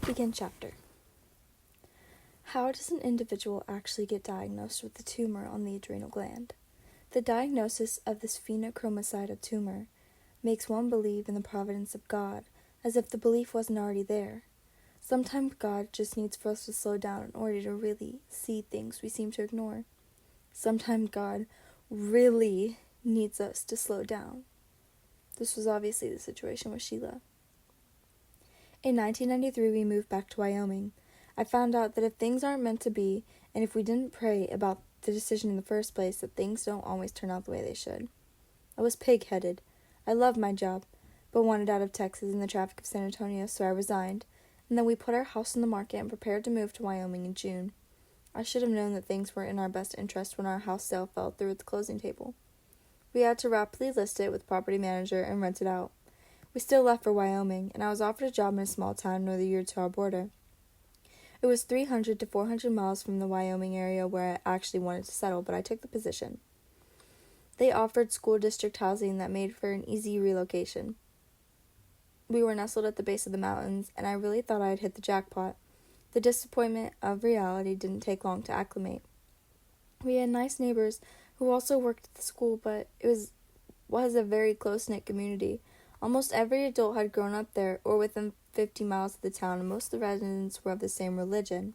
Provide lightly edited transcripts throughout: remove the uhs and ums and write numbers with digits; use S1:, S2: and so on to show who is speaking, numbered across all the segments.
S1: Begin chapter. How does an individual actually get diagnosed with a tumor on the adrenal gland? The diagnosis of this phenochromoside tumor makes one believe in the providence of God, as if the belief wasn't already there. Sometimes God just needs for us to slow down in order to really see things we seem to ignore. Sometimes God really needs us to slow down. This was obviously the situation with Sheila. In 1993, we moved back to Wyoming. I found out that if things aren't meant to be, and if we didn't pray about the decision in the first place, that things don't always turn out the way they should. I was pig-headed. I loved my job, but wanted out of Texas and the traffic of San Antonio, so I resigned. And then we put our house on the market and prepared to move to Wyoming in June. I should have known that things weren't in our best interest when our house sale fell through at the closing table. We had to rapidly list it with property manager and rent it out. We still left for Wyoming, and I was offered a job in a small town near the Utah border. It was 300 to 400 miles from the Wyoming area where I actually wanted to settle, but I took the position. They offered school district housing that made for an easy relocation. We were nestled at the base of the mountains, and I really thought I had hit the jackpot. The disappointment of reality didn't take long to acclimate. We had nice neighbors who also worked at the school, but it was a very close-knit community. Almost every adult had grown up there or within 50 miles of the town, and most of the residents were of the same religion.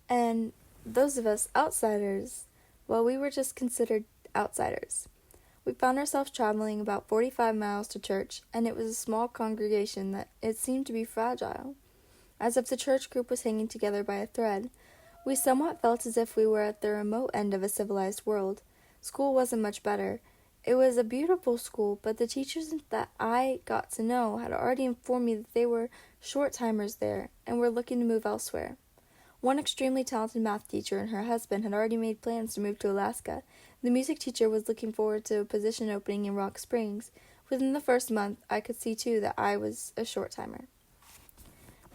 S1: And those of us outsiders, well, we were just considered outsiders. We found ourselves traveling about 45 miles to church, and it was a small congregation that it seemed to be fragile, as if the church group was hanging together by a thread. We somewhat felt as if we were at the remote end of a civilized world. School wasn't much better. It was a beautiful school, but the teachers that I got to know had already informed me that they were short-timers there and were looking to move elsewhere. One extremely talented math teacher and her husband had already made plans to move to Alaska. The music teacher was looking forward to a position opening in Rock Springs. Within the first month, I could see, too, that I was a short-timer.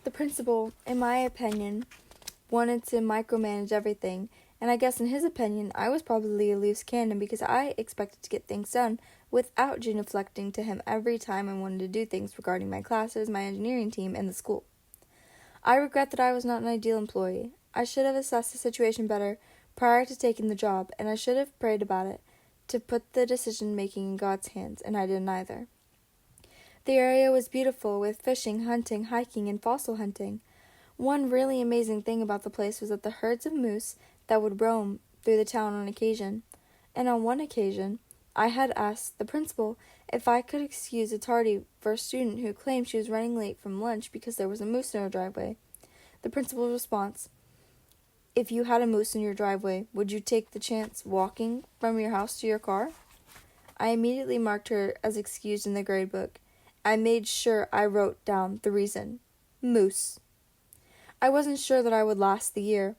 S1: The principal, in my opinion, wanted to micromanage everything, and I guess in his opinion, I was probably a loose cannon because I expected to get things done without genuflecting to him every time I wanted to do things regarding my classes, my engineering team, and the school. I regret that I was not an ideal employee. I should have assessed the situation better prior to taking the job, and I should have prayed about it to put the decision-making in God's hands, and I didn't either. The area was beautiful, with fishing, hunting, hiking, and fossil hunting. One really amazing thing about the place was that the herds of moose that would roam through the town on occasion. And on one occasion, I had asked the principal if I could excuse a tardy for a student who claimed she was running late from lunch because there was a moose in her driveway. The principal's response: "If you had a moose in your driveway, would you take the chance walking from your house to your car?" I immediately marked her as excused in the grade book. I made sure I wrote down the reason: moose. I wasn't sure that I would last the year.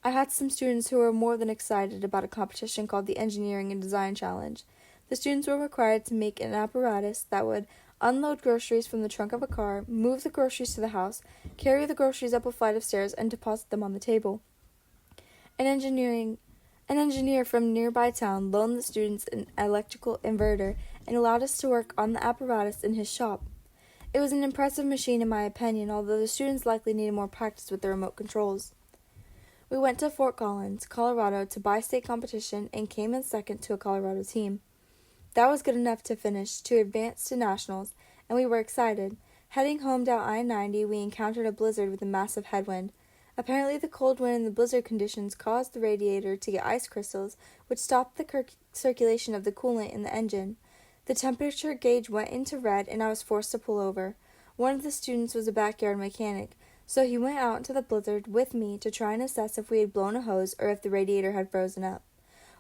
S1: I had some students who were more than excited about a competition called the Engineering and Design Challenge. The students were required to make an apparatus that would unload groceries from the trunk of a car, move the groceries to the house, carry the groceries up a flight of stairs, and deposit them on the table. An engineer from a nearby town loaned the students an electrical inverter and allowed us to work on the apparatus in his shop. It was an impressive machine in my opinion, although the students likely needed more practice with the remote controls. We went to Fort Collins, Colorado to bi-state competition and came in second to a Colorado team. That was good enough to finish, to advance to nationals, and we were excited. Heading home down I-90, we encountered a blizzard with a massive headwind. Apparently the cold wind and the blizzard conditions caused the radiator to get ice crystals, which stopped the circulation of the coolant in the engine. The temperature gauge went into red, and I was forced to pull over. One of the students was a backyard mechanic, so he went out into the blizzard with me to try and assess if we had blown a hose or if the radiator had frozen up.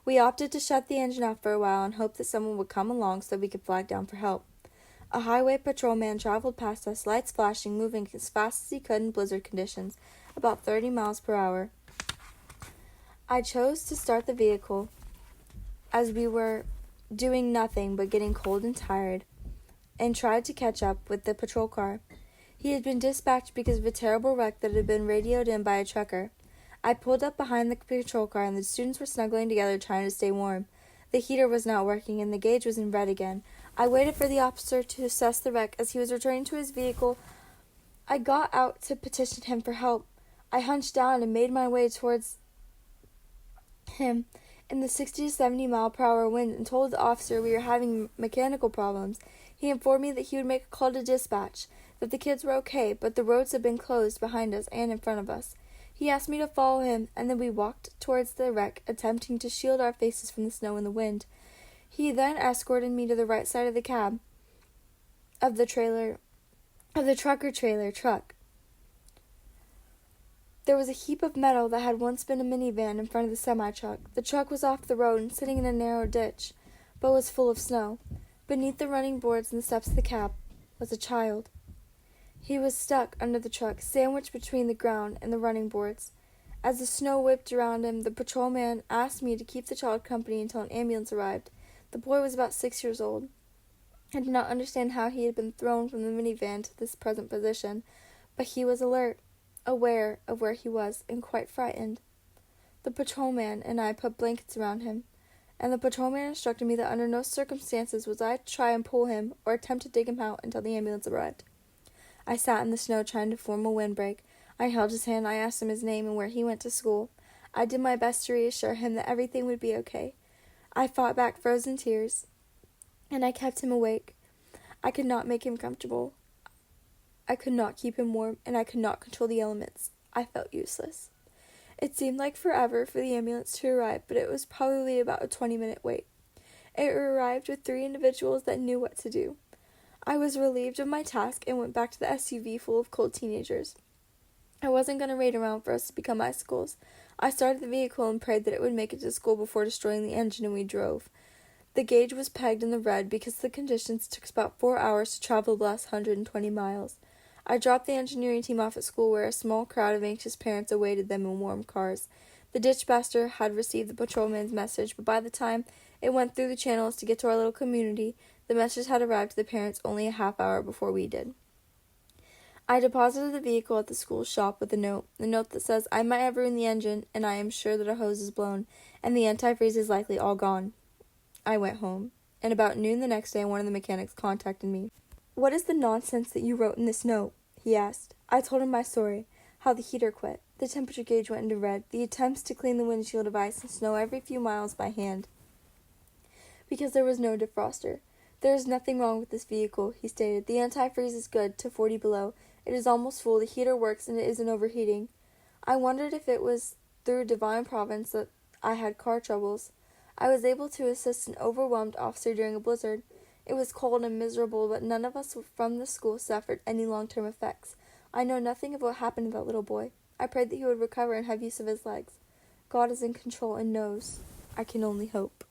S1: We opted to shut the engine off for a while and hoped that someone would come along so we could flag down for help. A highway patrolman traveled past us, lights flashing, moving as fast as he could in blizzard conditions, about 30 miles per hour. I chose to start the vehicle as we were doing nothing but getting cold and tired, and tried to catch up with the patrol car. He had been dispatched because of a terrible wreck that had been radioed in by a trucker. I pulled up behind the patrol car, and the students were snuggling together trying to stay warm. The heater was not working, and the gauge was in red again. I waited for the officer to assess the wreck as he was returning to his vehicle. I got out to petition him for help. I hunched down and made my way towards him in the 60 to 70 mile per hour wind and told the officer we were having mechanical problems. He informed me that he would make a call to dispatch, that the kids were okay, but the roads had been closed behind us and in front of us. He asked me to follow him, and then we walked towards the wreck, attempting to shield our faces from the snow and the wind. He then escorted me to the right side of the cab of the truck. There was a heap of metal that had once been a minivan in front of the semi-truck. The truck was off the road and sitting in a narrow ditch, but was full of snow. Beneath the running boards and the steps of the cab was a child. He was stuck under the truck, sandwiched between the ground and the running boards. As the snow whipped around him, the patrolman asked me to keep the child company until an ambulance arrived. The boy was about 6 years old. I did not understand how he had been thrown from the minivan to this present position, but he was alert, aware of where he was, and quite frightened. The patrolman and I put blankets around him, and the patrolman instructed me that under no circumstances was I to try and pull him or attempt to dig him out until the ambulance arrived. I sat in the snow trying to form a windbreak. I held his hand. I asked him his name and where he went to school. I did my best to reassure him that everything would be okay. I fought back frozen tears, and I kept him awake. I could not make him comfortable. I could not keep him warm, and I could not control the elements. I felt useless. It seemed like forever for the ambulance to arrive, but it was probably about a 20-minute wait. It arrived with 3 individuals that knew what to do. I was relieved of my task and went back to the SUV full of cold teenagers. I wasn't going to wait around for us to become icicles. I started the vehicle and prayed that it would make it to school before destroying the engine, and we drove. The gauge was pegged in the red because the conditions took about 4 hours to travel the last 120 miles. I dropped the engineering team off at school where a small crowd of anxious parents awaited them in warm cars. The ditchmaster had received the patrolman's message, but by the time it went through the channels to get to our little community, the message had arrived to the parents only a half hour before we did. I deposited the vehicle at the school shop with the note that says, I might have ruined the engine, and I am sure that a hose is blown, and the antifreeze is likely all gone. I went home, and about noon the next day one of the mechanics contacted me. What is the nonsense that you wrote in this note? He asked. I told him my story, how the heater quit, the temperature gauge went into red, the attempts to clean the windshield of ice and snow every few miles by hand, because there was no defroster. There is nothing wrong with this vehicle, he stated. The antifreeze is good, to 40 below. It is almost full, the heater works, and it isn't overheating. I wondered if it was through divine providence that I had car troubles. I was able to assist an overwhelmed officer during a blizzard. It was cold and miserable, but none of us from the school suffered any long-term effects. I know nothing of what happened to that little boy. I prayed that he would recover and have use of his legs. God is in control and knows. I can only hope.